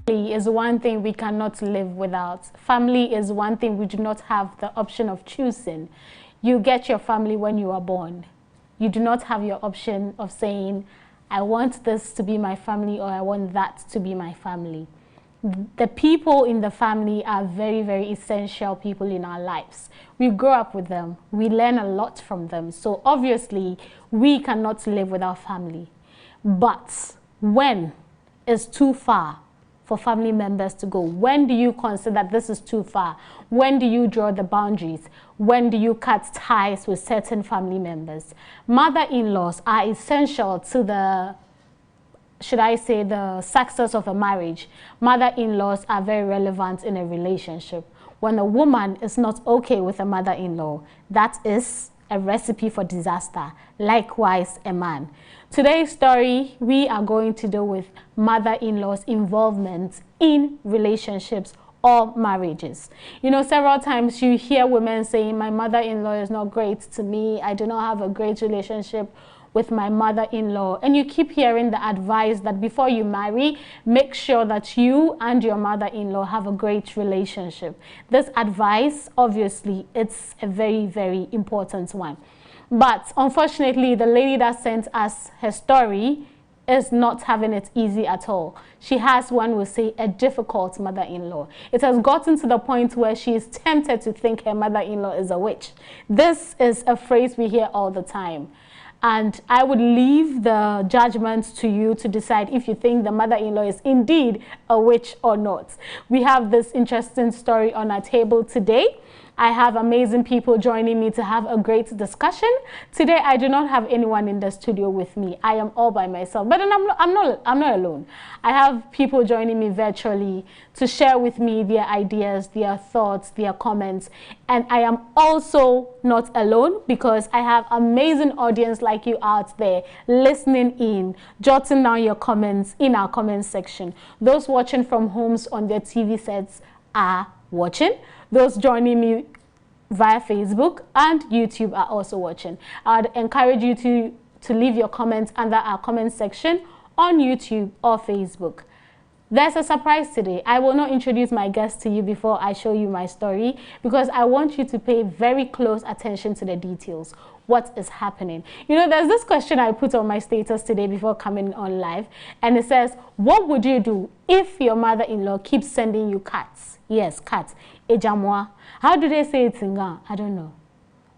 Family is one thing we cannot live without. Family is one thing we do not have the option of choosing. You get your family when you are born. You do not have your option of saying, I want this to be my family or I want that to be my family. The people in the family are very, very essential people in our lives. We grow up with them. We learn a lot from them. So obviously, we cannot live without family. But when is too far for family members to go? When do you consider that this is too far? When do you draw the boundaries? When do you cut ties with certain family members? Mother-in-laws are essential to the, should I say, the success of a marriage. Mother-in-laws are very relevant in a relationship. When a woman is not okay with a mother-in-law, that is a recipe for disaster. Likewise, a man. Today's story, we are going to deal with mother-in-law's involvement in relationships or marriages. You know, several times you hear women saying, my mother-in-law is not great to me. I do not have a great relationship with my mother-in-law. And you keep hearing the advice that before you marry, make sure that you and your mother-in-law have a great relationship. This advice, obviously, it's a very, very important one. But unfortunately, the lady that sent us her story is not having it easy at all. She has, one will say, a difficult mother-in-law. It has gotten to the point where she is tempted to think her mother-in-law is a witch. This is a phrase we hear all the time. And I would leave the judgment to you to decide if you think the mother-in-law is indeed a witch or not. We have this interesting story on our table today. I have amazing people joining me to have a great discussion. Today, I do not have anyone in the studio with me. I am all by myself, but I'm not alone. I have people joining me virtually to share with me their ideas, their thoughts, their comments. And I am also not alone because I have amazing audience like you out there listening in, jotting down your comments in our comment section. Those watching from homes on their TV sets are watching. Those joining me via Facebook and YouTube are also watching. I'd encourage you to leave your comments under our comment section on YouTube or Facebook. There's a surprise today. I will not introduce my guest to you before I show you my story because I want you to pay very close attention to the details. What is happening? You know, there's this question I put on my status today before coming on live, and it says, what would you do if your mother-in-law keeps sending you cats? Yes, cats. Ejamwa. How do they say it in Ghana? I don't know.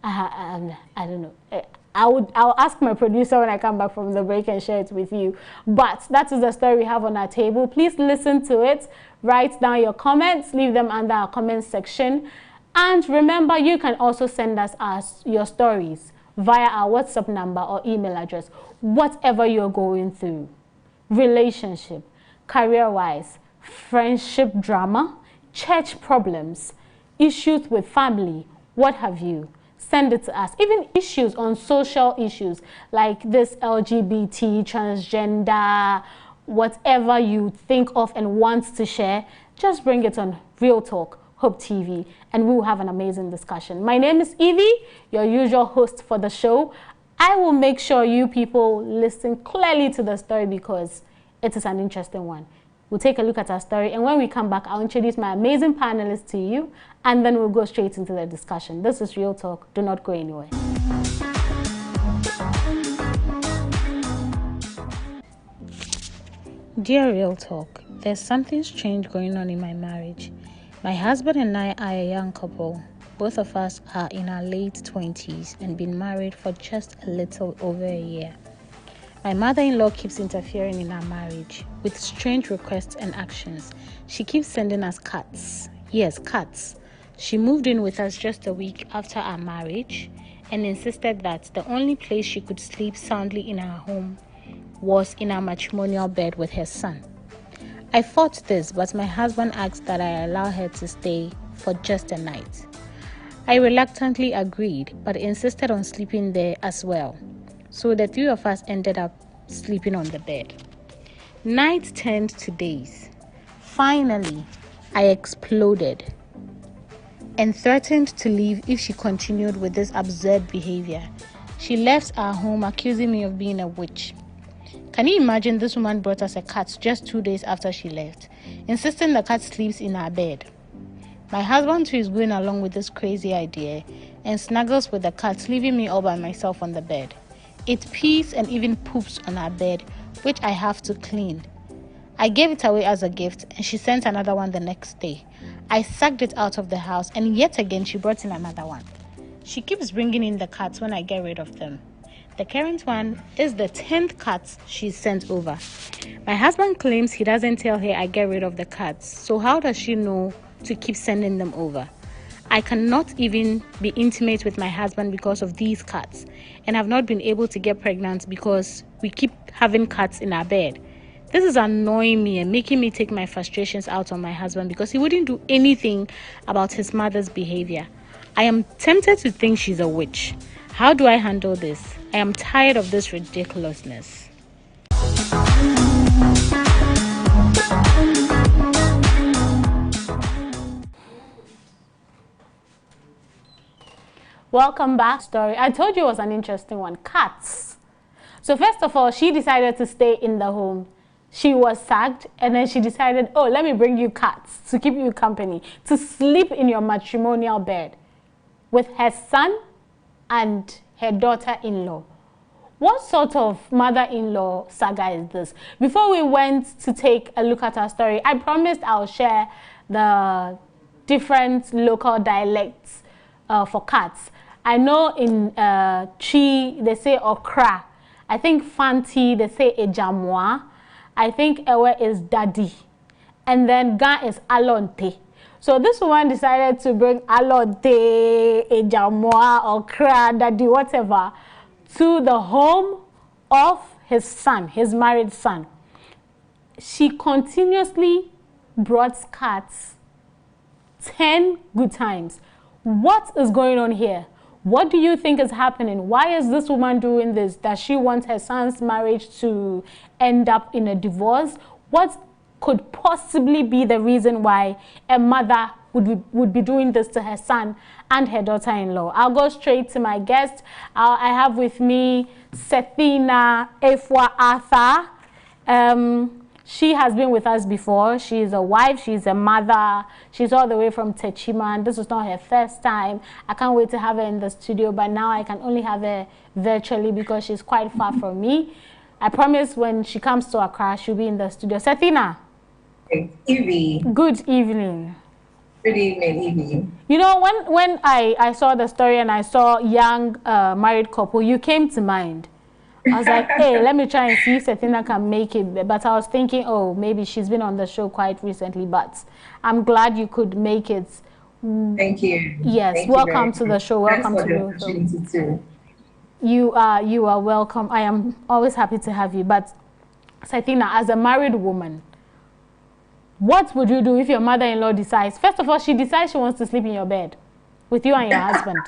I don't know. I'll ask my producer when I come back from the break and share it with you. But that is the story we have on our table. Please listen to it. Write down your comments. Leave them under our comment section. And remember, you can also send us your stories via our WhatsApp number or email address. Whatever you're going through, relationship, career-wise, friendship drama, church problems, issues with family, what have you, send it to us. Even issues on social issues like this LGBT, transgender, whatever you think of and want to share, just bring it on Real Talk, Hope TV, and we will have an amazing discussion. My name is Evie, your usual host for the show. I will make sure you people listen clearly to the story because it is an interesting one. We'll take a look at our story, and when we come back, I'll introduce my amazing panelists to you, and then we'll go straight into the discussion. This is Real Talk. Do not go anywhere. Dear Real Talk, there's something strange going on in my marriage. My husband and I are a young couple. Both of us are in our late 20s and been married for just a little over a year. My mother-in-law keeps interfering in our marriage with strange requests and actions. She keeps sending us cats. Yes, cats. She moved in with us just a week after our marriage and insisted that the only place she could sleep soundly in our home was in our matrimonial bed with her son. I fought this, but my husband asked that I allow her to stay for just a night. I reluctantly agreed, but insisted on sleeping there as well. So the three of us ended up sleeping on the bed. Nights turned to days. Finally, I exploded and threatened to leave if she continued with this absurd behavior. She left our home accusing me of being a witch. Can you imagine this woman brought us a cat just 2 days after she left, insisting the cat sleeps in our bed? My husband too is going along with this crazy idea and snuggles with the cat, leaving me all by myself on the bed. It pees and even poops on our bed, which I have to clean. I gave it away as a gift and she sent another one the next day. I sacked it out of the house and yet again she brought in another one. She keeps bringing in the cats when I get rid of them. The current one is the 10th cat she's sent over. My husband claims he doesn't tell her I get rid of the cats, so how does she know to keep sending them over? I cannot even be intimate with my husband because of these cats, and have not been able to get pregnant because we keep having cats in our bed. This is annoying me and making me take my frustrations out on my husband because he wouldn't do anything about his mother's behavior. I am tempted to think she's a witch. How do I handle this? I am tired of this ridiculousness. Welcome back. Story. I told you it was an interesting one. Cats. So first of all, she decided to stay in the home. She was sacked and then she decided, oh, let me bring you cats to keep you company, to sleep in your matrimonial bed with her son and her daughter-in-law. What sort of mother-in-law saga is this? Before we went to take a look at our story, I promised I'll share the different local dialects for cats. I know in Chi, they say okra. I think Fanti, they say ejamwa. I think Ewe is daddy. And then Ga is alonte. So this woman decided to bring alonte, ejamwa, okra, daddy, whatever, to the home of his son, his married son. She continuously brought cats 10 good times. What is going on here? What do you think is happening? Why is this woman doing this? Does she want her son's marriage to end up in a divorce? What could possibly be the reason why a mother would be doing this to her son and her daughter-in-law? I'll go straight to my guest. I have with me Sethina Efwa Arthur. She has been with us before. She's a wife, she's a mother, she's all the way from Techiman. This was not her first time. I can't wait to have her in the studio, but now I can only have her virtually because she's quite far from me. I promise when she comes to Accra, she'll be in the studio. Sethina. Good evening. Good evening. Good evening, evening. You know, when I saw the story and I saw young married couple, you came to mind. I was like, hey, let me try and see if Sethina can make it. But I was thinking, oh, maybe she's been on the show quite recently. But I'm glad you could make it. Thank you. Yes, Thank welcome to the show. Welcome to the opportunity too. You are welcome. I am always happy to have you. But Sethina, as a married woman, what would you do if your mother-in-law decides? First of all, she decides she wants to sleep in your bed with you and your husband.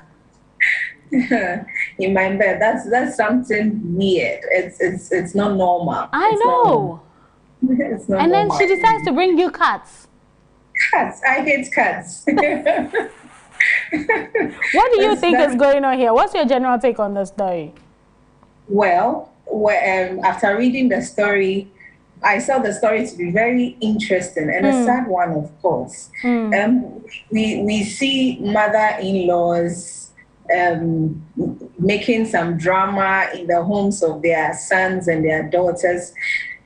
In my bed, that's something weird. It's not normal. I know. It's not and normal. Then she decides to bring you cats. Cats. I hate cats. What do you think is going on here? What's your general take on the story? Well, after reading the story, I saw the story to be very interesting and a sad one, of course. We see mother-in-laws making some drama in the homes of their sons and their daughters.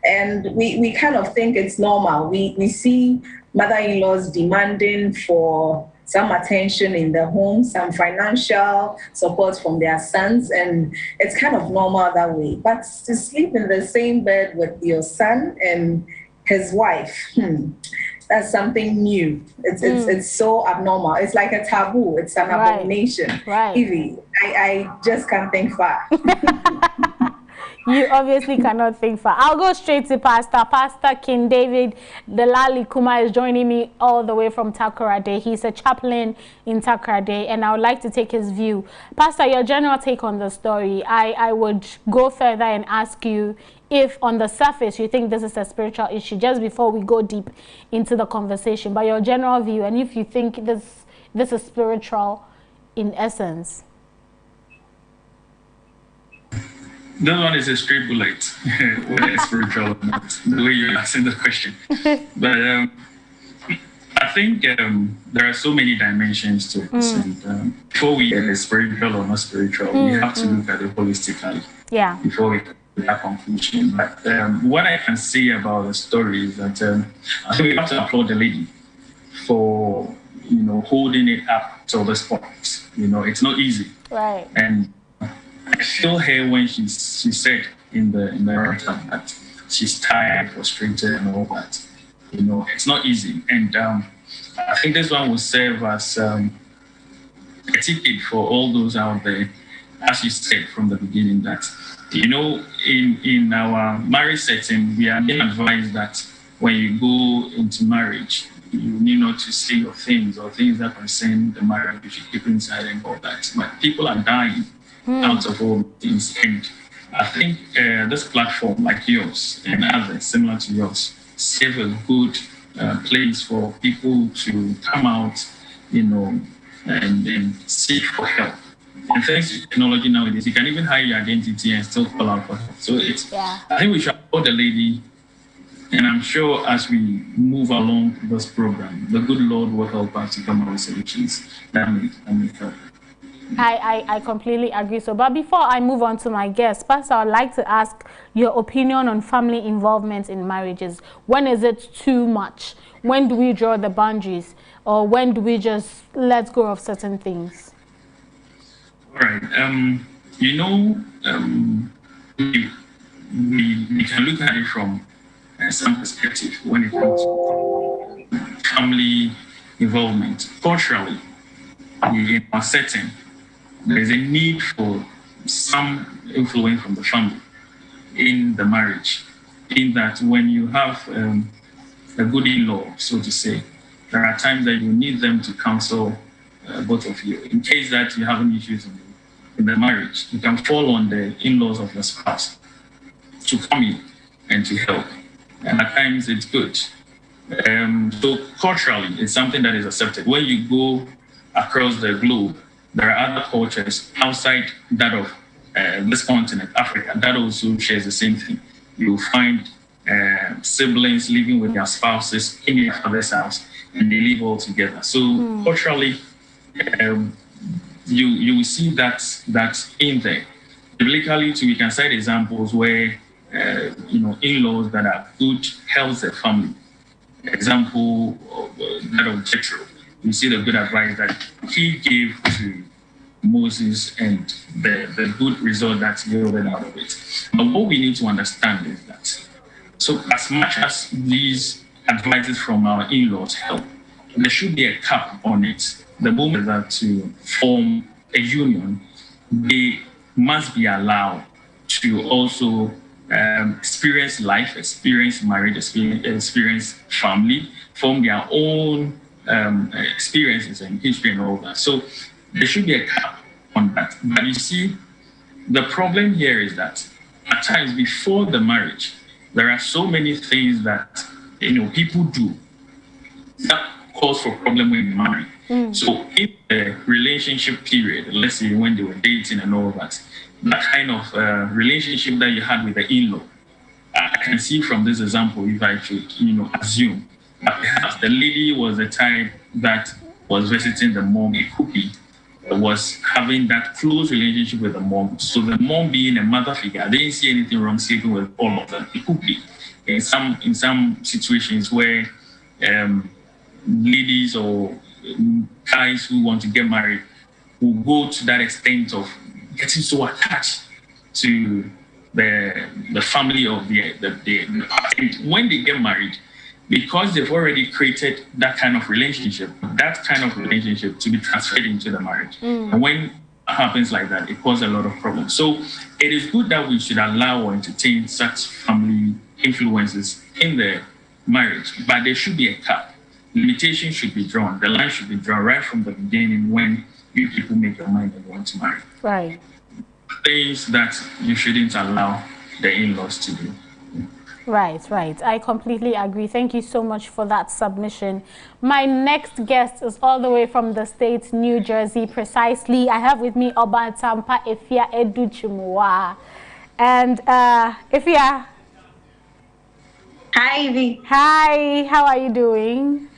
And we kind of think it's normal. We see mother-in-laws demanding for some attention in the home, some financial support from their sons, and it's kind of normal that way. But to sleep in the same bed with your son and his wife, that's something new. It's so abnormal. It's like a taboo. It's an abomination. Right. Evie, I just can't think far. You obviously cannot think far. I'll go straight to Pastor. Pastor King David Delali Kuma is joining me all the way from Takoradi. He's a chaplain in Takoradi, and I would like to take his view. Pastor, your general take on the story. I would go further and ask you if on the surface you think this is a spiritual issue, just before we go deep into the conversation, but your general view, and if you think this is spiritual in essence. That one is a straight bullet, whether it's spiritual or not, the way you're asking the question. But I think there are so many dimensions to this, and before we get spiritual or not spiritual, we have to look at it holistically. Yeah. Before we come to that conclusion. But what I can say about the story is that I think we have to applaud the lady for holding it up till this point. It's not easy. Right. And I feel her when she said in the write-up that she's tired, frustrated, and all that. It's not easy. And I think this one will serve as a ticket for all those out there, as you said from the beginning, that in our marriage setting, we are being advised that when you go into marriage, you need not to say your things or things that concern the marriage, you should keep inside and all that. But people are dying out of all things. And I think this platform like yours and others similar to yours serve a good place for people to come out, and seek for help. And thanks to technology nowadays, you can even hide your identity and still call out for help. So I think we should applaud the lady. And I'm sure as we move along this program, the good Lord will help us to come up with solutions that may help. I completely agree. So, but before I move on to my guest, Pastor, I'd like to ask your opinion on family involvement in marriages. When is it too much? When do we draw the boundaries? Or when do we just let go of certain things? All right. We can look at it from some perspective when it comes to family involvement. Culturally, in our setting, there is a need for some influence from the family in the marriage, in that when you have a good in-law, so to say, there are times that you need them to counsel both of you. In case that you have any issues in the marriage, you can fall on the in-laws of your spouse to come in and to help. And at times it's good. So culturally, it's something that is accepted. When you go across the globe, there are other cultures outside that of this continent, Africa, that also shares the same thing. You'll find siblings living with their spouses in their father's house, and they live all together. So culturally, you will see that in there. Biblically, too, we can cite examples where in-laws that are good helps the family. Example that of Jethro. You see the good advice that he gave to Moses and the good result that yielded out of it. But what we need to understand is that, so as much as these advices from our in-laws help, there should be a cap on it. The moment that to form a union, they must be allowed to also experience life, experience marriage, experience family, form their own experiences and history and all that. So there should be a cap on that. But you see, the problem here is that at times before the marriage, there are so many things that people do that cause for problem when you marry. So in the relationship period, let's say when they were dating and all that kind of relationship that you had with the in-law, I can see from this example, if I should, assume that perhaps the lady was the type that was visiting the mom. It could be was having that close relationship with the mom. So the mom being a mother figure, I didn't see anything wrong sleeping with all of them. It could be in some situations where ladies or guys who want to get married will go to that extent of getting so attached to the family of the when they get married, because they've already created that kind of relationship to be transferred into the marriage. And when it happens like that, it causes a lot of problems. So it is good that we should allow or entertain such family influences in the marriage, but there should be a cap. Limitations should be drawn. The line should be drawn right from the beginning when you people make your mind and want to marry. Right. Things that you shouldn't allow the in-laws to do. Right. I completely agree. Thank you so much for that submission. My next guest is all the way from the state, New Jersey, precisely. I have with me Oba Tampa Efia Edu Chumwa. And Ifya, Hi, Ivy. hi, how are you doing?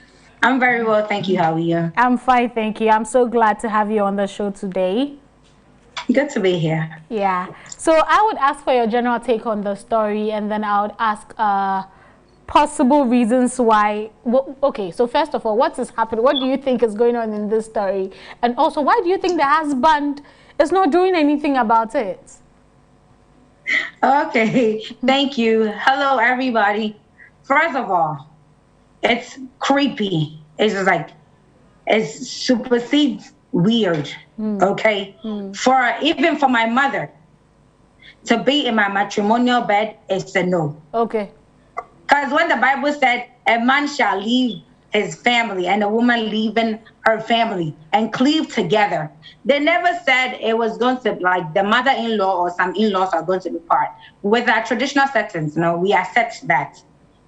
I'm very well, thank you. How are you? I'm fine, thank you. I'm so glad to have you on the show today. Good to be here. Yeah. So I would ask for your general take on the story, and then I would ask possible reasons why. Okay, so first of all, what is happening? What do you think is going on in this story? And also, why do you think the husband is not doing anything about it? Okay, thank you. Hello, everybody. First of all, it's creepy. It's just like, it supersedes weird. Okay? Even for my mother to be in my matrimonial bed, it's a no. Okay. Because when the Bible said a man shall leave his family and a woman leaving her family and cleave together, they never said it was going to, like, the mother-in-law or some in-laws are going to be part. With our traditional settings, we accept that.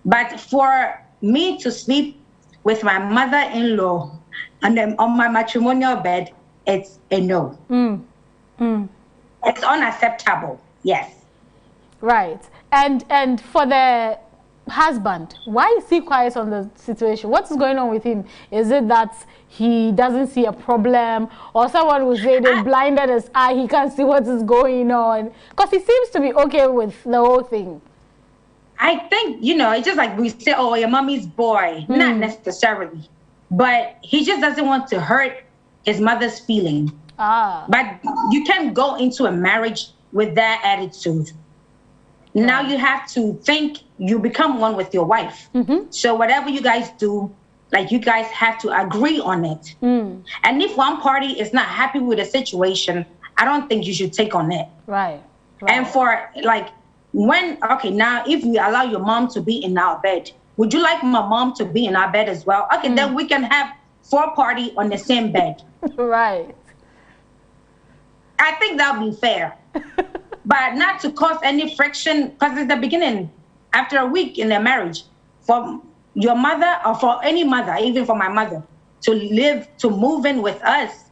But for me to sleep with my mother-in-law and then on my matrimonial bed, it's a no. It's unacceptable. Yes. Right. And for the husband, why is he quiet on the situation? What is going on with him? Is it that he doesn't see a problem, or someone will say they blinded his eye, he can't see what is going on? Because he seems to be okay with the whole thing. I think, it's just like we say, oh, your mommy's boy. Not necessarily. But he just doesn't want to hurt his mother's feeling. But you can't go into a marriage with that attitude. Now you have to think you become one with your wife. So whatever you guys do, like, you guys have to agree on it. And if one party is not happy with the situation, I don't think you should take on it. Right. And for, like, now if we allow your mom to be in our bed, would you like my mom to be in our bed as well? Okay, then we can have 4 parties on the same bed. Right. I think that would be fair. But not to cause any friction, because it's the beginning, after a week in the marriage, for your mother or for any mother, even for my mother, to move in with us,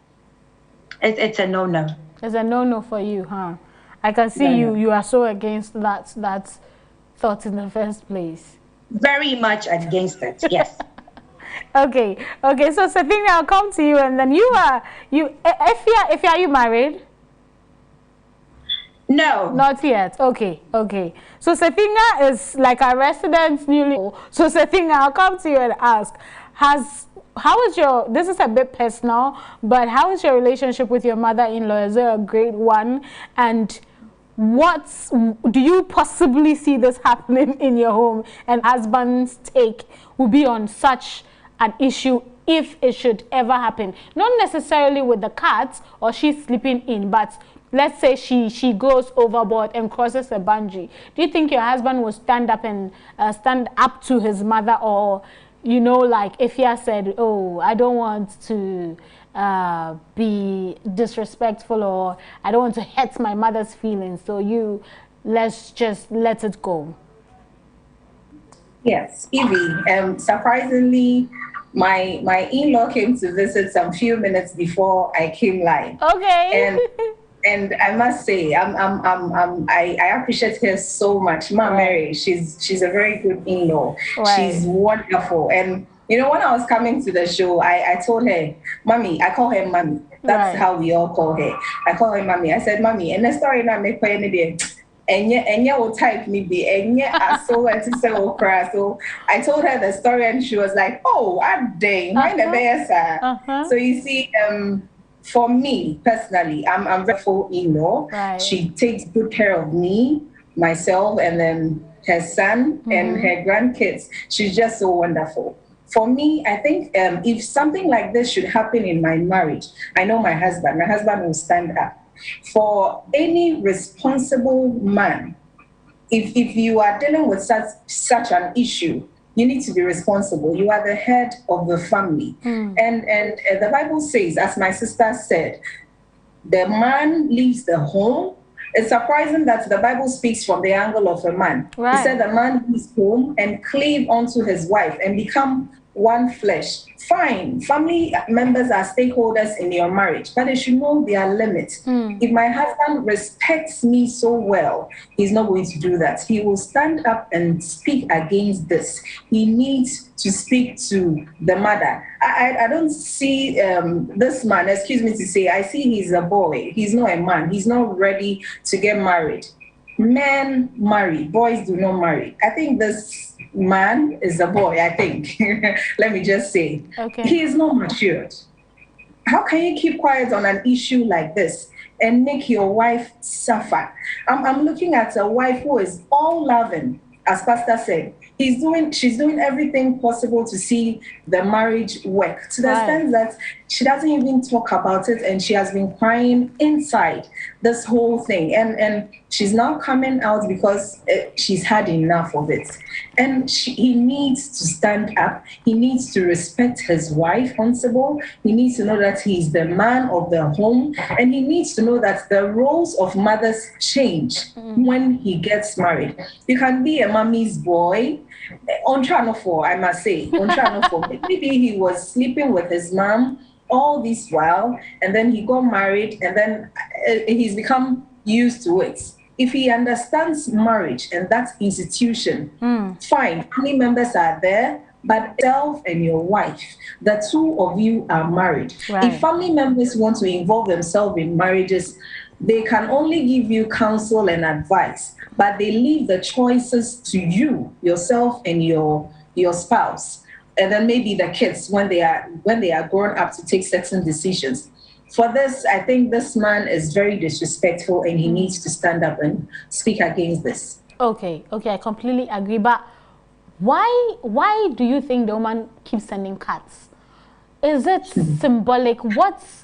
it's a no-no. It's a no-no for you, huh? I can see you are so against that thought in the first place. Very much against it, yes. Okay, so Sethina, I'll come to you, and then if you married? No. Not yet. Okay. So Sethina is like a resident newly. So Sethina, I'll come to you and ask, this is a bit personal, but how is your relationship with your mother-in-law? Is it a great one? And do you possibly see this happening in your home? And husband's take will be on such an issue if it should ever happen. Not necessarily with the cat or she's sleeping in, but let's say she goes overboard and crosses a boundary. Do you think your husband will stand up to his mother, or, like if he has said, oh, I don't want to be disrespectful, or I don't want to hurt my mother's feelings, so let's just let it go? Yes, Evie. Surprisingly, my in-law came to visit some few minutes before I came live. Okay. And I must say, I appreciate her so much. Mary, she's a very good in-law. Right. She's wonderful. And when I was coming to the show, I told her, Mommy, I call her Mommy. That's how we all call her. I call her Mommy. I said, Mommy, and the story not make any day. And yet will type me be and yet I saw her to say cry. So I told her the story and she was like, oh, I'm dang, why the best? So you see, for me personally, I'm very full in-law. Right. She takes good care of me, myself, and then her son and her grandkids. She's just so wonderful. For me, I think if something like this should happen in my marriage, I know my husband will stand up. For any responsible man, if you are dealing with such an issue, you need to be responsible. You are the head of the family. And the Bible says, as my sister said, the man leaves the home. It's surprising that the Bible speaks from the angle of a man. Right. He said the man leaves home and cleave unto his wife and become one flesh. Fine, family members are stakeholders in your marriage, but they should know their limits. If my husband respects me so well, he's not going to do that. He will stand up and speak against this. He needs to speak to the mother. I don't see this man, excuse me to say, I see he's a boy. He's not a man. He's not ready to get married. Men marry, boys do not marry. I think this man is a boy, I think. Let me just say. Okay. He is not matured. How can you keep quiet on an issue like this and make your wife suffer? I'm looking at a wife who is all loving, as Pastor said. She's doing everything possible to see the marriage work, to the extent that she doesn't even talk about it, and she has been crying inside this whole thing. And she's now coming out because she's had enough of it. And he needs to stand up. He needs to respect his wife, Constable. He needs to know that he's the man of the home. And he needs to know that the roles of mothers change when he gets married. You can be a mommy's boy. On channel 4, I must say. On channel 4. Maybe he was sleeping with his mom all this while, and then he got married, and then he's become used to it. If he understands marriage and that institution, fine, family members are there, but yourself and your wife, the two of you are married. Right. If family members want to involve themselves in marriages, they can only give you counsel and advice, but they leave the choices to you, yourself and your spouse, and then maybe the kids when they are grown up to take certain decisions. For this, I think this man is very disrespectful, and he needs to stand up and speak against this. Okay, I completely agree. But why do you think the woman keeps sending cards? Is it symbolic?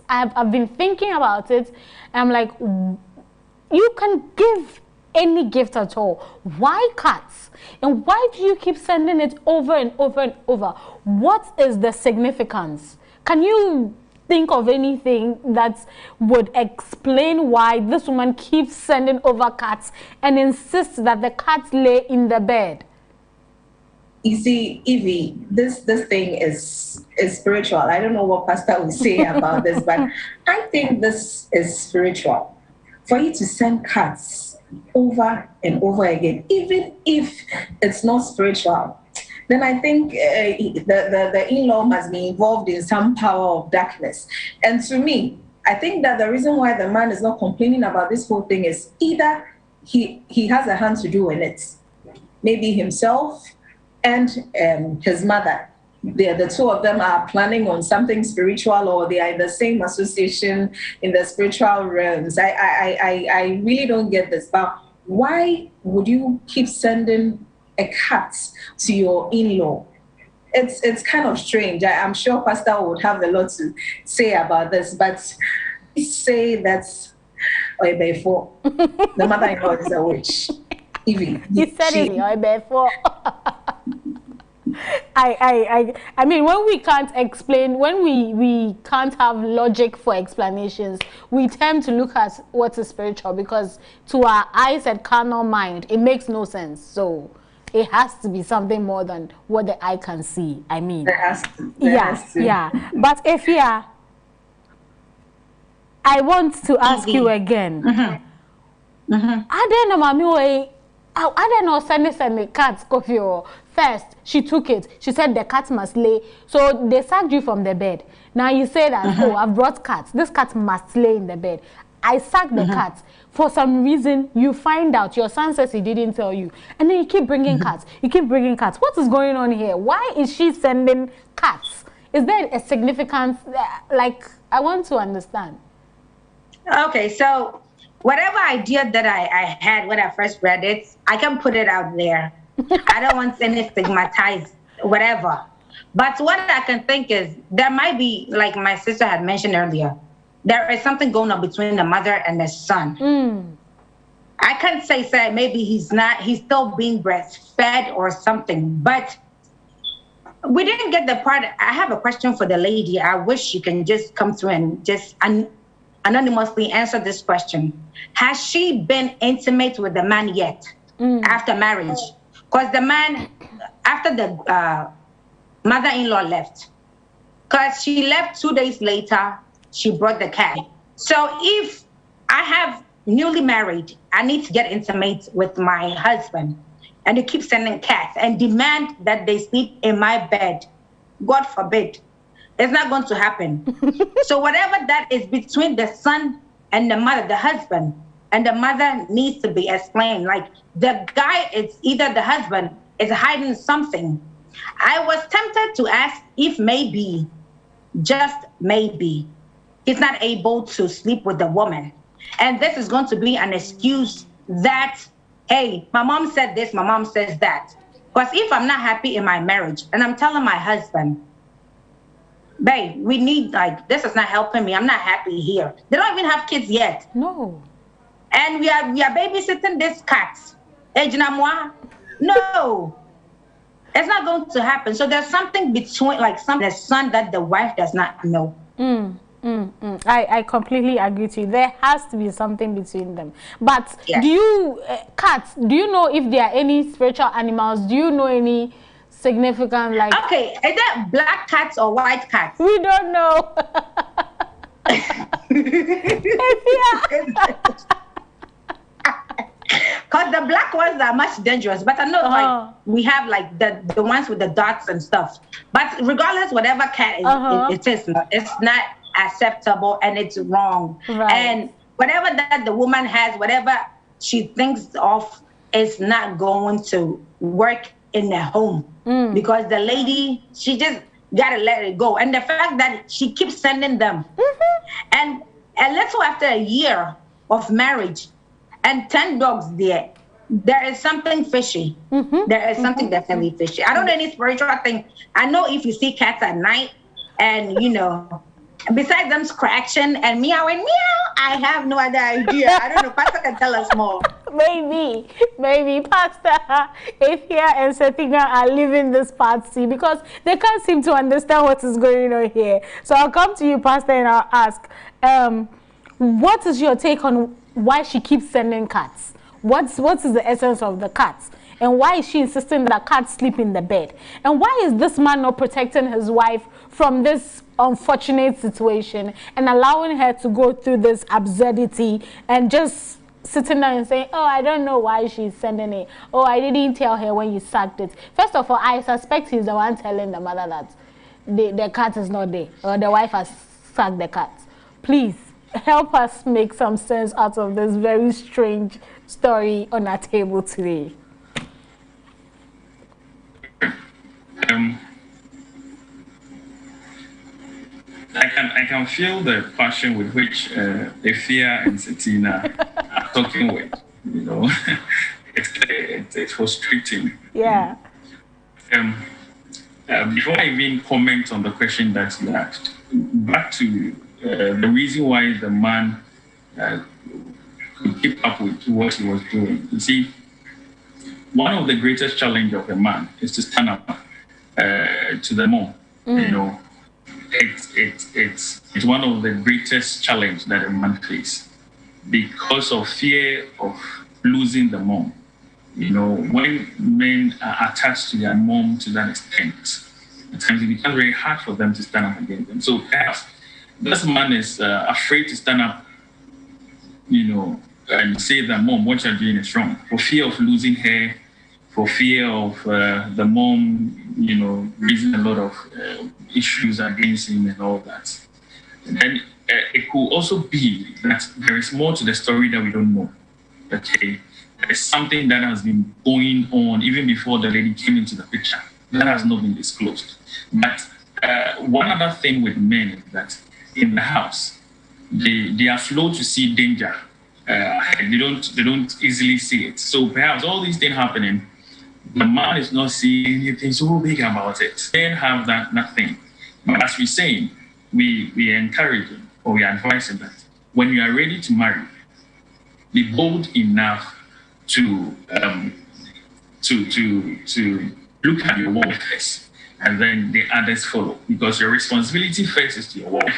I've been thinking about it. I'm like, you can give any gift at all. Why cards? And why do you keep sending it over and over and over? What is the significance? Can you think of anything that would explain why this woman keeps sending over cards and insists that the cards lay in the bed? You see, Evie, this thing is spiritual. I don't know what Pastor will say about this, but I think this is spiritual. For you to send cards over and over again, even if it's not spiritual, then I think the in-law must be involved in some power of darkness. And to me, I think that the reason why the man is not complaining about this whole thing is either he has a hand to do in it, maybe himself and his mother. The two of them are planning on something spiritual, or they are in the same association in the spiritual realms. I really don't get this. But why would you keep sending a cat to your in-law? It's kind of strange. I'm sure Pastor would have a lot to say about this, but say that the mother-in-law is a witch. Evie, he said it before. I mean, when we can't explain, when we can't have logic for explanations, we tend to look at what is spiritual, because to our eyes and carnal mind, it makes no sense. So it has to be something more than what the eye can see. I mean, yeah. But if I want to ask you again. I don't know, mommy. I don't know, send the cat coffee. First, she took it. She said the cat must lay. So they sacked you from the bed. Now you say that, oh, I've brought cats. This cat must lay in the bed. I sacked the cat. For some reason, you find out. Your son says he didn't tell you. And then you keep bringing cats. You keep bringing cats. What is going on here? Why is she sending cats? Is there a significance? Like, I want to understand. Okay, so whatever idea that I had when I first read it, I can put it out there. I don't want any stigmatized, whatever. But what I can think is there might be, like my sister had mentioned earlier, there is something going on between the mother and the son. I can't say maybe he's still being breastfed or something, but we didn't get the part. I have a question for the lady. I wish you can just come through and just anonymously answer this question. Has she been intimate with the man yet after marriage? Because the man, after mother-in-law left. Because she left 2 days later, she brought the cat. So if I have newly married, I need to get intimate with my husband, and you keep sending cats and demand that they sleep in my bed, God forbid, it's not going to happen. So whatever that is between the son and the mother, the husband and the mother, needs to be explained. Like, the guy, it's either the husband is hiding something. I was tempted to ask if maybe, just maybe, he's not able to sleep with the woman. And this is going to be an excuse that, hey, my mom said this, my mom says that. Because if I'm not happy in my marriage and I'm telling my husband, babe, we need, like, this is not helping me, I'm not happy here. They don't even have kids yet. No. And we are babysitting this cat. No. It's not going to happen. So there's something between, like, the son that the wife does not know. I completely agree with you. There has to be something between them. But Yes. do you, cats, do you know if there are any spiritual animals? Do you know any significant, like... Okay, is that black cats or white cats? We don't know. Because the black ones are much dangerous. But I know like we have like the ones with the dots and stuff. But regardless, whatever cat it is, it's not acceptable and it's wrong. Right. And whatever that the woman has, whatever she thinks of, is not going to work in the home. Because the lady, she just gotta let it go. And the fact that she keeps sending them, and a little after a year of marriage and 10 dogs there is something fishy. There is something definitely fishy. I don't know any spiritual thing. I know if you see cats at night and, you know, besides them scratching and meowing, meow, I have no other idea. I don't know. Pastor can tell us more. Maybe Pastor Afia and Sethina are leaving this party because they can't seem to understand what is going on here. So I'll come to you, Pastor, and I'll ask, what is your take on why she keeps sending cats? What is the essence of the cats? And why is she insisting that cats sleep in the bed? And why is this man not protecting his wife from this unfortunate situation and allowing her to go through this absurdity and just sitting there and saying, oh, I don't know why she's sending it. Oh, I didn't tell her when you sacked it. First of all, I suspect he's the one telling the mother that the cat is not there or the wife has sacked the cat. Please help us make some sense out of this very strange story on our table today. I can feel the passion with which Efia and Setina are talking with. You know, it's frustrating. Yeah. Before I even comment on the question that you asked, back to the reason why the man could keep up with what he was doing. You see, one of the greatest challenges of a man is to stand up to the mom. You know, it's one of the greatest challenges that a man faces because of fear of losing the mom. You know, when men are attached to their mom to that extent, at times it becomes very hard for them to stand up against them. So perhaps this man is afraid to stand up, you know, and say that, mom, what you're doing is wrong, for fear of losing her, for fear of the mom, you know, raising a lot of issues against him and all that. And then it could also be that there is more to the story that we don't know. Okay, there is something that has been going on even before the lady came into the picture that has not been disclosed. But one other thing with men is that in the house, they are slow to see danger. They don't easily see it. So perhaps all these things happening, the man is not seeing anything so big about it. They have that thing. But as we're saying, we encourage him or we advise him that when you are ready to marry, be bold enough to look at your wife first, and then the others follow. Because your responsibility first is to your wife,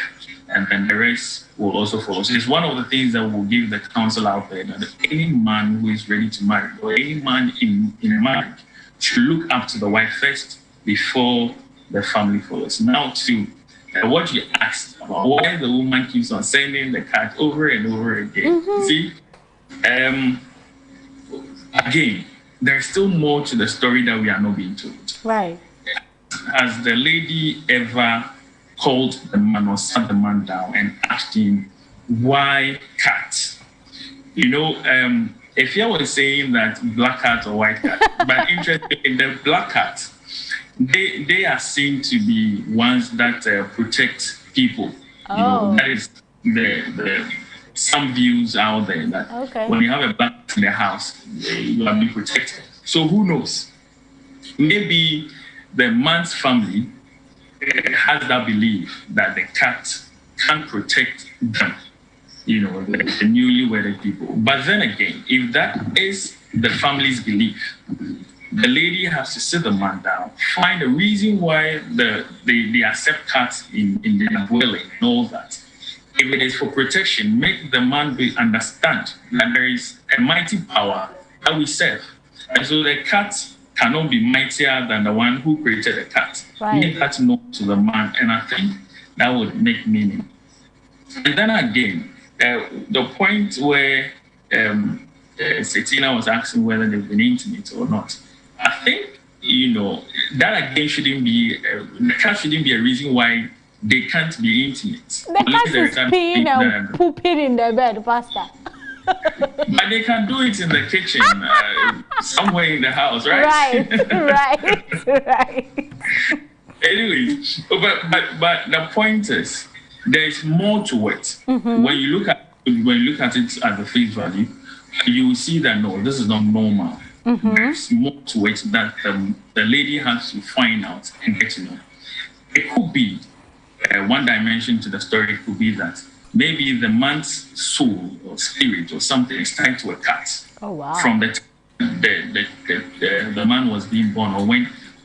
and then the rest will also follow. So it's one of the things that will give the counsel out there that any man who is ready to marry or any man in a marriage should look up to the wife first before the family follows. Now to what you asked about why the woman keeps on sending the cat over and over again. See, again, there's still more to the story that we are not being told. Right. Has the lady ever called the man or sat the man down and asked him, why cat? You know, if you was saying that black cat or white cat, but interestingly, the black cat, they are seen to be ones that protect people. You know, that is the some views out there that when you have a black cat in the house, you are being protected. So who knows? Maybe the man's family has that belief that the cat can protect them, you know, the newly wedded people. But then again, if that is the family's belief, the lady has to sit the man down, find a reason why they accept cats in their dwelling and all that. If it is for protection, make the man understand that there is a mighty power that we serve. And so the cat cannot be mightier than the one who created the cat. Right. Make that known to the man, and I think that would make meaning. And then again, the point where Setina was asking whether they've been intimate or not, I think, you know, that again shouldn't be, the cat shouldn't be a reason why they can't be intimate. The cat is peeing and pooping in the bed, Pastor. But they can do it in the kitchen, somewhere in the house, right? Right. Anyway, but the point is, there is more to it. When you look at it at the face value, you will see that no, this is not normal. There's more to it that the lady has to find out and get to know. It could be one dimension to the story. Could be that maybe the man's soul or spirit or something is tied to a cat. Oh wow! From the man was being born, or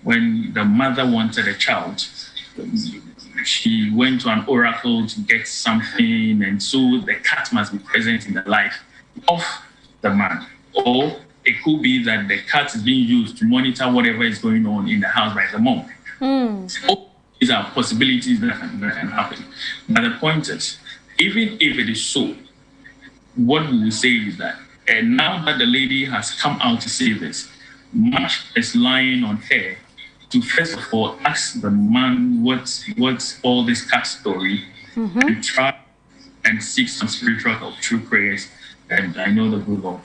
when the mother wanted a child, she went to an oracle to get something, and so the cat must be present in the life of the man. Or it could be that the cat is being used to monitor whatever is going on in the house by the mom. So these are possibilities that can happen. But the point is, even if it is so, what we will say is that, and now that the lady has come out to say this, much is lying on her to first of all ask the man what's all this cat story, and try and seek some spiritual help through prayers, and I know the good Lord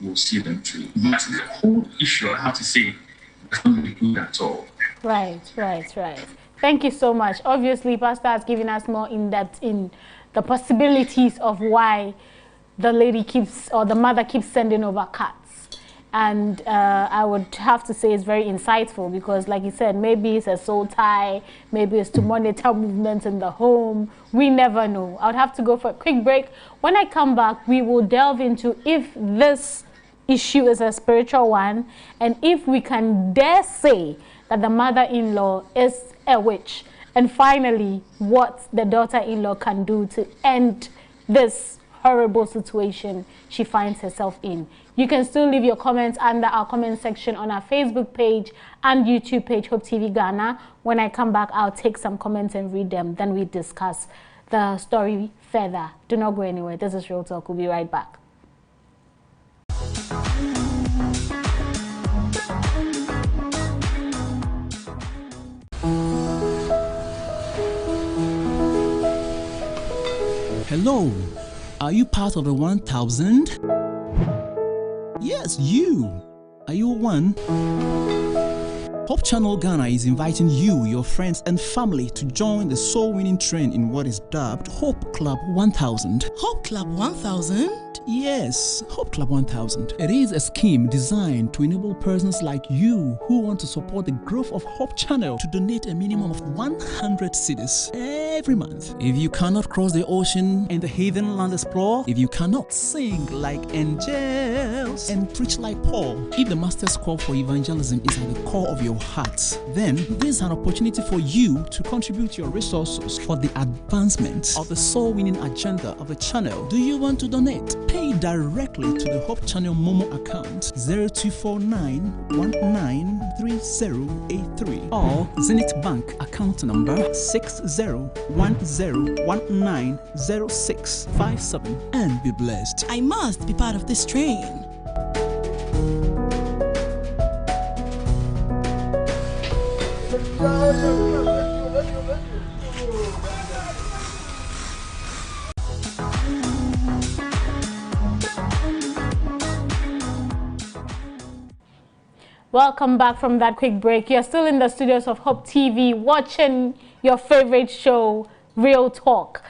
will see them through. But the whole issue, I have to say, is not really good at all. Right. Thank you so much. Obviously, Pastor has given us more in depth in the possibilities of why the lady keeps, or the mother keeps sending over cats. And I would have to say it's very insightful because, like you said, maybe it's a soul tie, maybe it's to monitor movements in the home. We never know. I would have to go for a quick break. When I come back, we will delve into if this issue is a spiritual one, and if we can dare say that the mother-in-law is a witch. And finally, what the daughter-in-law can do to end this horrible situation she finds herself in. You can still leave your comments under our comment section on our Facebook page and YouTube page, Hope TV Ghana. When I come back, I'll take some comments and read them. Then we discuss the story further. Do not go anywhere. This is Real Talk. We'll be right back. Hello, are you part of the 1,000? Yes, you. Are you one? Hope Channel Ghana is inviting you, your friends and family to join the soul-winning trend in what is dubbed Hope Club 1000. Hope Club 1000? Yes, Hope Club 1000. It is a scheme designed to enable persons like you who want to support the growth of Hope Channel to donate a minimum of 100 cedis every month. If you cannot cross the ocean and the heathen land explore, if you cannot sing like angels and preach like Paul, if the master's call for evangelism is at the core of your heart, then this is an opportunity for you to contribute your resources for the advancement of the soul winning agenda of the channel. Do you want to donate? Pay directly to the Hope Channel Momo account 0249193083 or Zenith Bank account number 6010190657 and be blessed. I must be part of this train. Welcome back from that quick break. You're still in the studios of Hope TV watching your favorite show, Real Talk.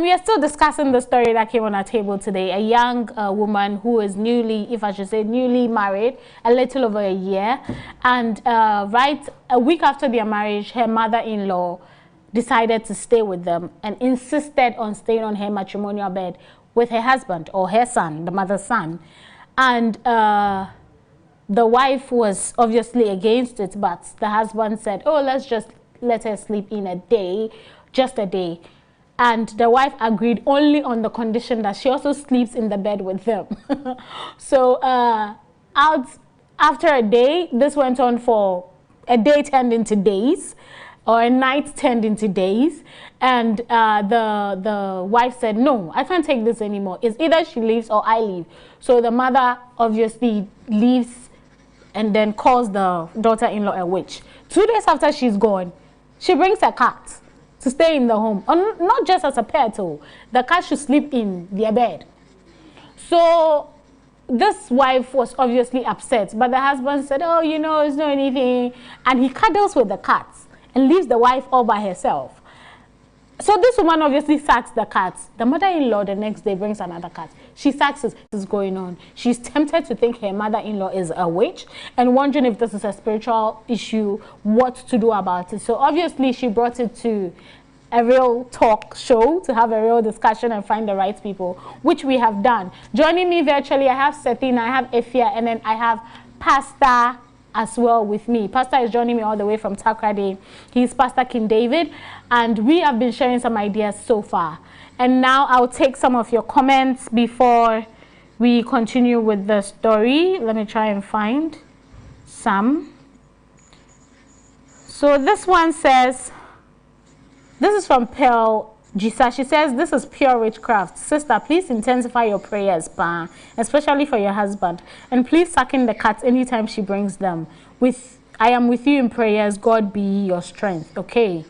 We are still discussing the story that came on our table today. A young woman who is newly married, a little over a year. And right a week after their marriage, her mother-in-law decided to stay with them and insisted on staying on her matrimonial bed with her husband or her son, the mother's son. And the wife was obviously against it, but the husband said, oh, let's just let her sleep in a day, just a day. And the wife agreed only on the condition that she also sleeps in the bed with them. So after a day, this went on for a day turned into days, or a night turned into days. And the wife said, no, I can't take this anymore. It's either she leaves or I leave. So the mother obviously leaves and then calls the daughter-in-law a witch. 2 days after she's gone, she brings a cat to stay in the home. Not just as a pet, the cat should sleep in their bed. So this wife was obviously upset, but the husband said, oh, you know, it's not anything. And he cuddles with the cat and leaves the wife all by herself. So this woman obviously sacks the cat. The mother-in-law the next day brings another cat. She sacks it. What is going on? She's tempted to think her mother-in-law is a witch and wondering if this is a spiritual issue, what to do about it. So obviously she brought it to a real talk show to have a real discussion and find the right people, which we have done. Joining me virtually, I have Sethina, I have Efia, and then I have Pastor as well with me. Pastor is joining me all the way from Takrade. He's Pastor King David, and we have been sharing some ideas so far. And now I'll take some of your comments before we continue with the story. Let me try and find some. So this one says, this is from Pearl Jisa. She says, this is pure witchcraft. Sister, please intensify your prayers, especially for your husband. And please suck in the cats anytime she brings them. I am with you in prayers. God be your strength. Okay.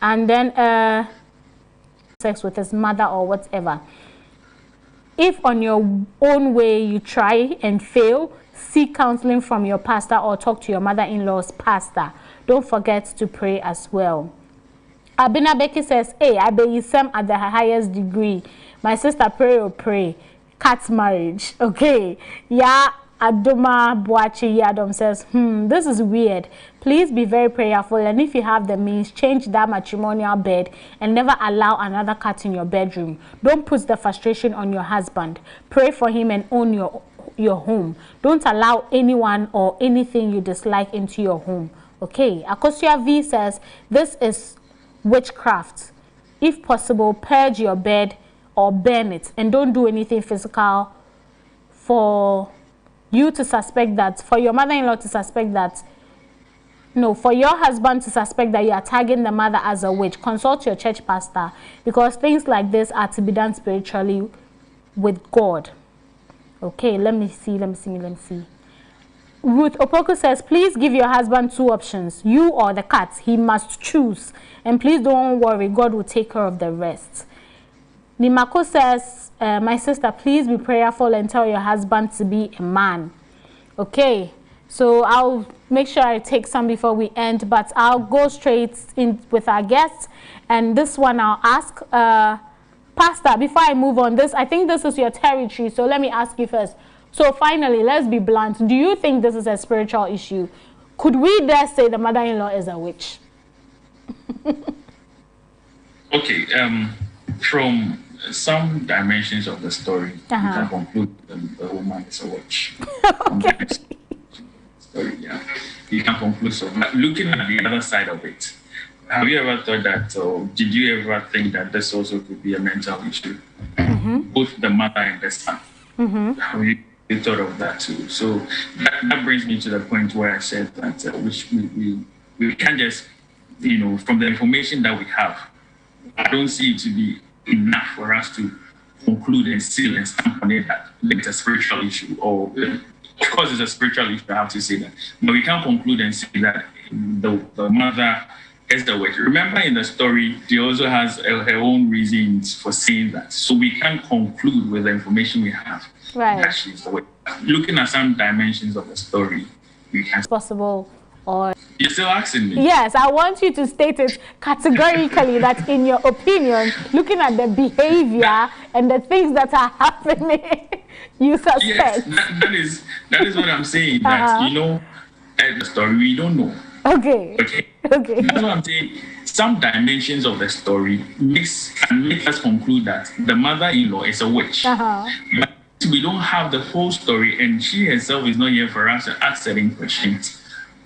And then sex with his mother or whatever. If on your own way you try and fail, seek counseling from your pastor or talk to your mother-in-law's pastor. Don't forget to pray as well. Abina Becky says, hey, I bet you some at the highest degree. My sister, pray or pray. Cat's marriage. Okay. Yeah. Adoma Boachi Yadom says, this is weird. Please be very prayerful, and if you have the means, change that matrimonial bed and never allow another cat in your bedroom. Don't put the frustration on your husband. Pray for him and own your home. Don't allow anyone or anything you dislike into your home. Okay. Akosia V says, this is witchcraft. If possible, purge your bed or burn it, and don't do anything physical for you to suspect that, for your mother-in-law to suspect that, no, for your husband to suspect that you are tagging the mother as a witch. Consult your church pastor, because things like this are to be done spiritually with God. Okay, let me see. Ruth Opoku says, please give your husband 2 options, you or the cat. He must choose. And please don't worry, God will take care of the rest. Nimako says, my sister, please be prayerful and tell your husband to be a man. Okay, so I'll make sure I take some before we end, but I'll go straight in with our guests. And this one I'll ask, Pastor, before I move on, I think this is your territory, so let me ask you first. So finally, let's be blunt. Do you think this is a spiritual issue? Could we dare say the mother-in-law is a witch? Okay, from some dimensions of the story, you can conclude the woman is a witch. Okay. Story, yeah. you can conclude so. But looking at the other side of it, have you ever thought that, or did you ever think that this also could be a mental issue? Both the mother and the son. Have you thought of that too? So that brings me to the point where I said that we can't just, from the information that we have, I don't see it to be enough for us to conclude and seal and stamp on it that it's a spiritual issue, or of course it's a spiritual issue, I have to say that. But we can't conclude and say that the mother is the witch. Remember in the story, she also has her own reasons for saying that. So we can't conclude with the information we have that she's the witch. Looking at some dimensions of the story, we can. It's possible, or you're still asking me? Yes, I want you to state it categorically that in your opinion, looking at the behavior and the things that are happening, you suspect. Yes, that is what I'm saying. That the story we don't know. Okay. That's what I'm saying. Some dimensions of the story can make us conclude that the mother-in-law is a witch. But we don't have the whole story, and she herself is not here for us to ask certain questions.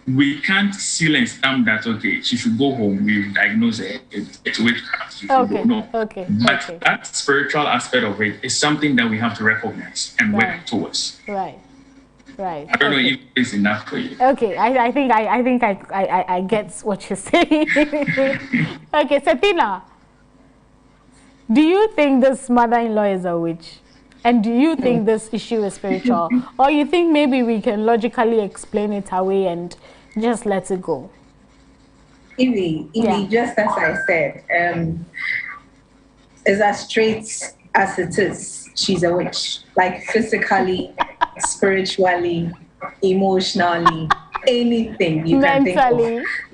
We can't seal and stamp that, okay, she should go home, we've diagnosed it, it's witchcraft, she should go. No. But that spiritual aspect of it is something that we have to recognize and work towards. Right. I don't know if it's enough for you. Okay, I think I get what you're saying. Okay, Satina, do you think this mother-in-law is a witch? And do you think this issue is spiritual? Or you think maybe we can logically explain it away and just let it go? Evie, just as I said, it's as straight as it is. She's a witch. Like physically, spiritually, emotionally, anything you can think of.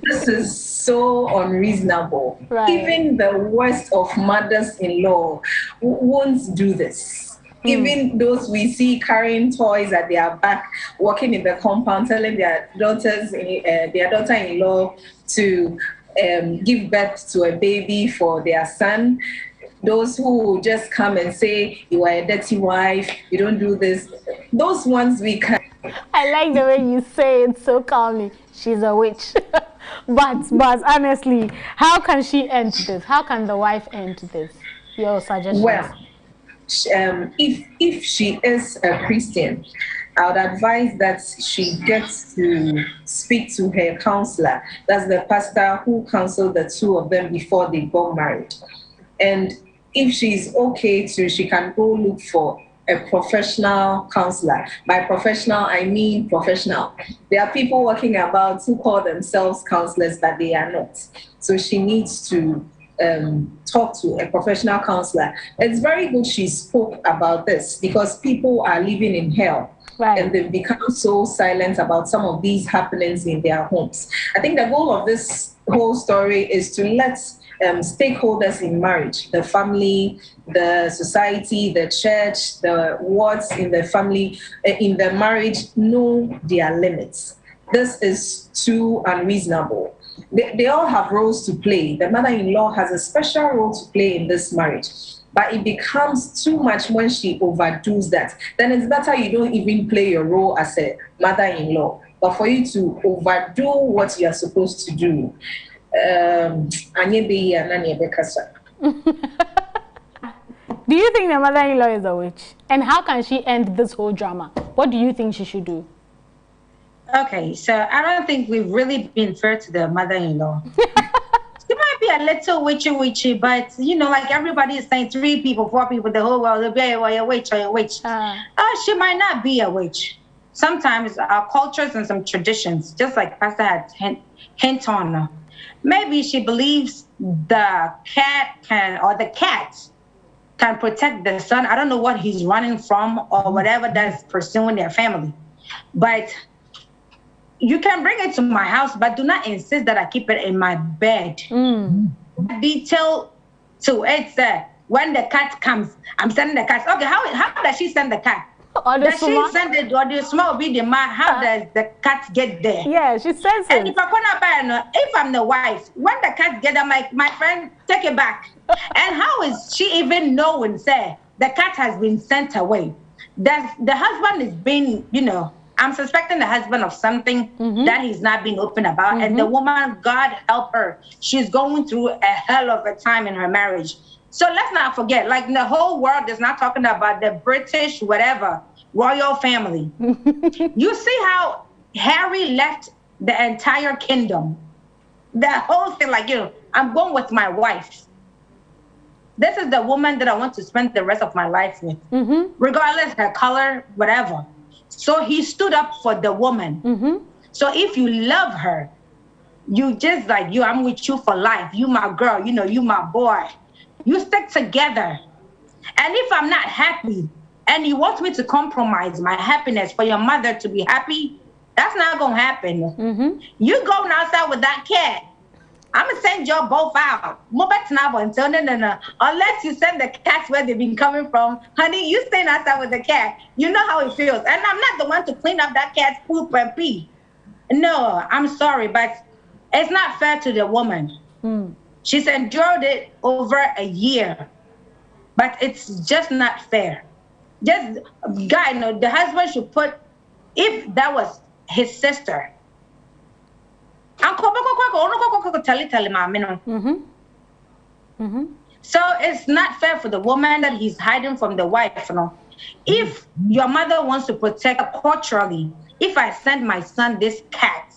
This is so unreasonable. Even the worst of mothers-in-law won't do this. Even those we see carrying toys at their back, walking in the compound, telling their daughter-in-law to give birth to a baby for their son. Those who just come and say, you are a dirty wife, you don't do this. Those ones we can. I like the way you say it so calmly. She's a witch. but honestly, how can she end this? How can the wife end this? Your suggestion? Well, if she is a Christian, I would advise that she gets to speak to her counselor. That's the pastor who counseled the two of them before they got married. And if she's okay to, she can go look for a professional counselor. By professional, I mean professional. There are people walking about who call themselves counselors, but they are not. So she needs to talk to a professional counselor. It's very good she spoke about this because people are living in hell. And they've become so silent about some of these happenings in their homes. I think the goal of this whole story is to let stakeholders in marriage, the family, the society, the church, the wards in the family, in the marriage, know their limits. This is too unreasonable. They all have roles to play. The mother-in-law has a special role to play in this marriage. But it becomes too much when she overdoes that. Then it's better you don't even play your role as a mother-in-law. But for you to overdo what you are supposed to do, do you think the mother-in-law is a witch? And how can she end this whole drama? What do you think she should do? Okay, so I don't think we've really been fair to the mother-in-law. She might be a little witchy, but like everybody is saying, 3 people, 4 people, the whole world will be a witch or a witch. She might not be a witch. Sometimes our cultures and some traditions, just like Pastor had hint on, maybe she believes the cat can protect the son. I don't know what he's running from or whatever that's pursuing their family, but you can bring it to my house, but do not insist that I keep it in my bed. Detail to it, when the cat comes, I'm sending the cat. Okay, how does she send the cat? Does she send it, or the small be the man? How does the cat get there? Yeah, she sends it. And if I'm the wife, when the cat get there, my friend, take it back. And how is she even knowing, the cat has been sent away? The husband is being, I'm suspecting the husband of something that he's not being open about. And the woman, God help her, she's going through a hell of a time in her marriage. So let's not forget, like the whole world is not talking about the British, whatever, royal family. You see how Harry left the entire kingdom. The whole thing, like, I'm going with my wife. This is the woman that I want to spend the rest of my life with, regardless her color, whatever. So he stood up for the woman. So if you love her, you just like, I'm with you for life. You my girl, you my boy. You stick together. And if I'm not happy and you want me to compromise my happiness for your mother to be happy, that's not going to happen. You going outside with that cat, I'm going to send you both out. Unless you send the cats where they've been coming from, honey, you staying outside with the cat. You know how it feels. And I'm not the one to clean up that cat's poop and pee. No, I'm sorry, but it's not fair to the woman. She's endured it over a year, but it's just not fair. Just, guy, the husband should put, if that was his sister, so it's not fair for the woman that he's hiding from the wife. If your mother wants to protect culturally, if I send my son this cat,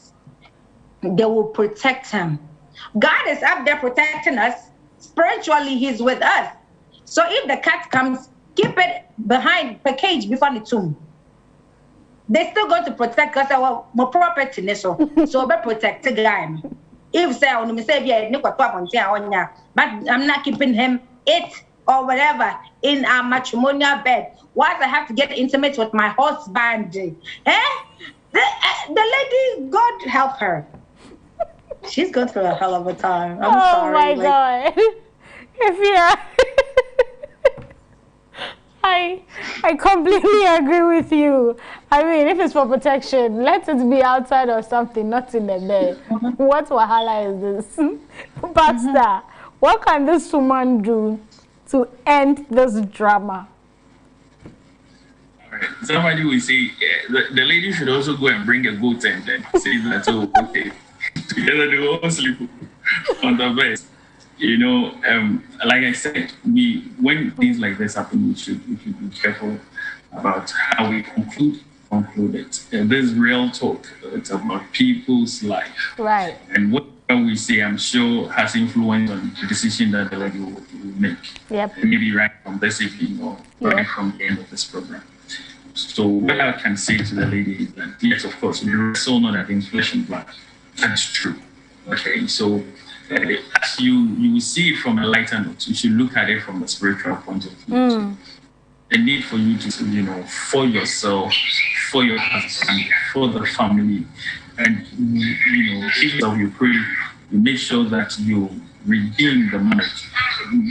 they will protect him. God is up there protecting us. Spiritually, he's with us. So if the cat comes, keep it behind the cage before the tomb. They're still going to protect us, our property. So we protect the guy. If say, but I'm not keeping him or whatever in our matrimonial bed. Why do I have to get intimate with my husband? The lady, God help her. She's going through a hell of a time. I'm sorry. Oh my God. I completely agree with you. I mean, if it's for protection, let it be outside or something, not in the bed. What wahala is this? Pastor, what can this woman do to end this drama? All right. Somebody will say, the lady should also go and bring a goat and then say that, oh, okay. Together they will all sleep on the bed. Like I said, when things like this happen, we should be careful about how we conclude it. This is real talk. It's about people's life. Right. And what we say, I'm sure, has influence on the decision that the lady will make. Yep. Maybe right from this evening or right from the end of this program. So what I can say to the lady is that, yes, of course, we wrestle not against flesh and blood. That's true. Okay, so as you see it from a lighter note, you should look at it from a spiritual point of view. The need for you to, for yourself, for your husband, for the family, and if you pray, you make sure that you redeem the marriage.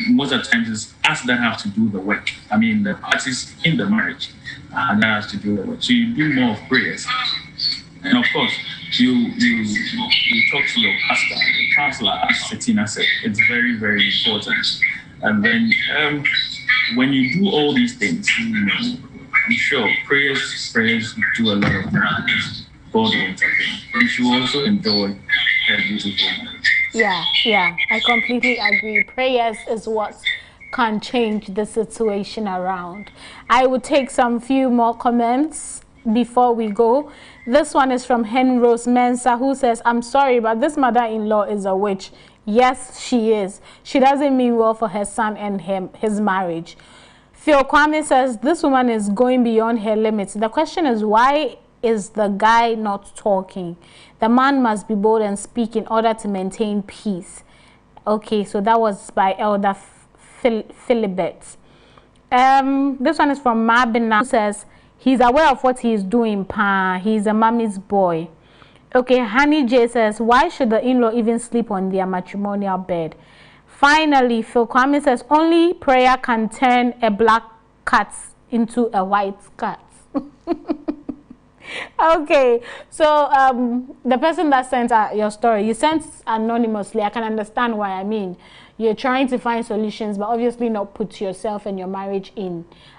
Most of the times, it's us that have to do the work. I mean, the parties in the marriage that has to do the work. So you do more of prayers, and of course, you talk to your pastor, the counselor, as Setina said. It's very, very important. And then when you do all these things, I'm sure prayers do a lot of things. God will intervene. You should also enjoy a beautiful marriage. Yeah, I completely agree. Prayers is what can change the situation around. I would take some few more comments before we go. This one is from Henrose Mensa, who says, I'm sorry, but this mother-in-law is a witch. Yes, she is. She doesn't mean well for her son and his marriage. Theo Kwame says, this woman is going beyond her limits. The question is, why is the guy not talking? The man must be bold and speak in order to maintain peace. Okay, so that was by Elder Philibert. This one is from Mabina, who says, he's aware of what he's doing, pa. He's a mommy's boy. Okay, Honey J says, why should the in-law even sleep on their matrimonial bed? Finally, Phil Kwame says, only prayer can turn a black cat into a white cat. Okay, so the person that sent your story, you sent anonymously. I can understand why. I mean, you're trying to find solutions, but obviously not put yourself and your marriage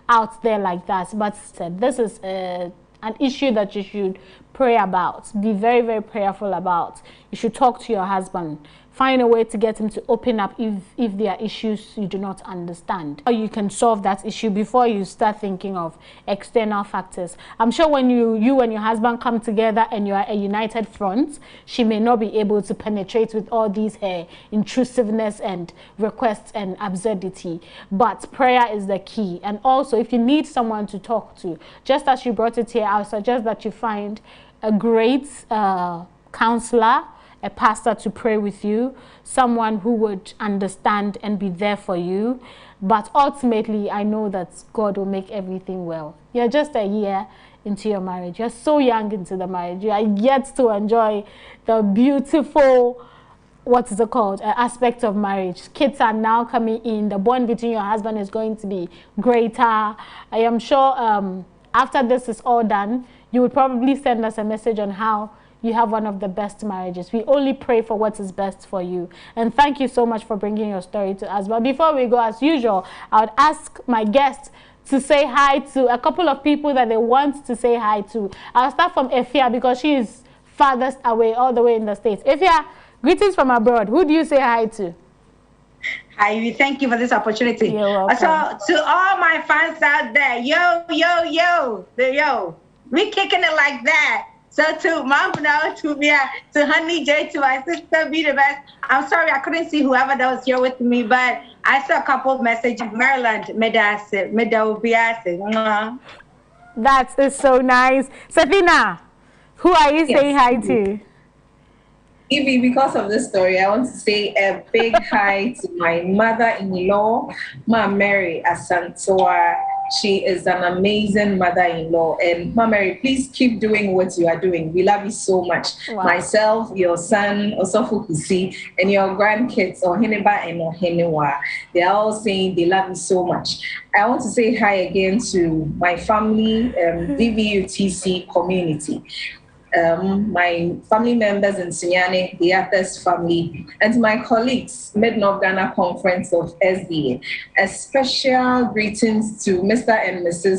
out there like that. But this is a an issue that you should pray about, be very, very prayerful about. You should talk to your husband. Find a way to get him to open up if there are issues you do not understand. Or you can solve that issue before you start thinking of external factors. I'm sure when you and your husband come together and you are a united front, she may not be able to penetrate with all these her intrusiveness and requests and absurdity. But prayer is the key. And also, if you need someone to talk to, just as you brought it here, I would suggest that you find a great counselor, a pastor to pray with you, someone who would understand and be there for you. But ultimately, I know that God will make everything well. You're just a year into your marriage. You're so young into the marriage. You are yet to enjoy the beautiful, what is it called, aspect of marriage. Kids are now coming in. The bond between your husband is going to be greater. I am sure after this is all done, you would probably send us a message on how you have one of the best marriages. We only pray for what is best for you. And thank you so much for bringing your story to us. But before we go, as usual, I would ask my guests to say hi to a couple of people that they want to say hi to. I'll start from Efia because she is farthest away, all the way in the States. Efia, greetings from abroad. Who do you say hi to? Hi, thank you for this opportunity. You're welcome. So to all my fans out there, yo, we kicking it like that. So to Mom now, to me, to Honey J, to my sister, be the best. I'm sorry I couldn't see whoever that was here with me, but I saw a couple of messages. Maryland, Medase. That is so nice. Safina, who are you saying hi to? Evie, because of this story, I want to say a big hi to my mother-in-law, Ma Mary Asantoa. She is an amazing mother-in-law. And Ma Mary, please keep doing what you are doing. We love you so much. Wow. Myself, your son, Osofu Kusi, and your grandkids, Oheneba and Ohenewa, they are all saying they love you so much. I want to say hi again to my family, DVUTC community. My family members in Sunyane, the Athers family, and my colleagues, Mid-North Ghana Conference of SDA. A special greetings to Mr. and Mrs.